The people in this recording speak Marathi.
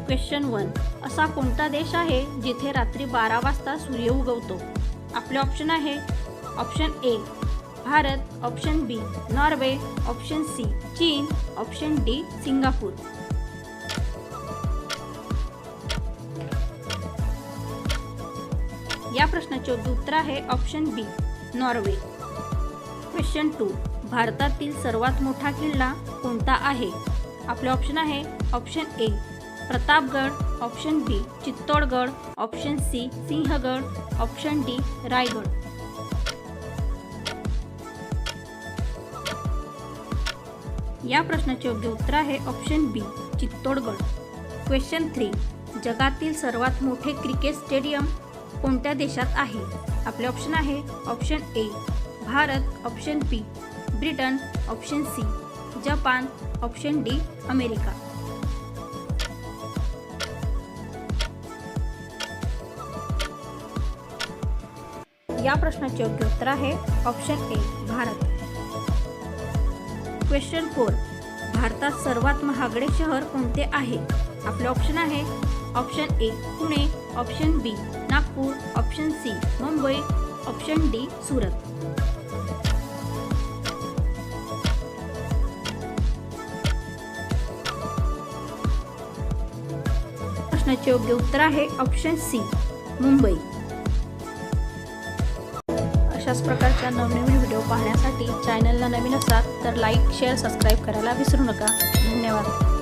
क्वेश्चन 1. असा कोणता देश आहे जिथे रात्री 12 वाजता सूर्य उगवतो? आपले ऑप्शन आहे option A Bharat, option B Norway, option C चीन, ऑप्शन डी सिंगापूर. या प्रश्नाचे योग्य उत्तर आहे ऑप्शन बी नॉर्वे. क्वेश्चन 2. भारतातील सर्वात मोठा किल्ला कोणता आहे? आपले ऑप्शन आहे option A Pratapgad, option B Chittorgarh, option C Sinhagad, option D Raigad. या प्रश्नाचे योग्य उत्तर आहे ऑप्शन बी चित्तोडगड. क्वेश्चन 3. जगातील सर्वात मोठे क्रिकेट स्टेडियम कोणत्या देशात आहे? आपले ऑप्शन आहे option A Bharat, option B Britain, option C जपान, ऑप्शन डी अमेरिका. या प्रश्नाचे योग्य उत्तर आहे ऑप्शन ए भारत. क्वेश्चन 4. भारतात सर्वात महागडे शहर कोणते आहे? आपले ऑप्शन आहे option A Pune, option B Nagpur, option C Mumbai, option D Surat. प्रश्नाचे योग्य उत्तर आहे ऑप्शन सी मुंबई. अशाच प्रकारच्या नवनवीन व्हिडिओ पाहण्यासाठी चॅनलला नवीन असाल तर लाईक, शेअर, सबस्क्राईब करायला विसरू नका. धन्यवाद.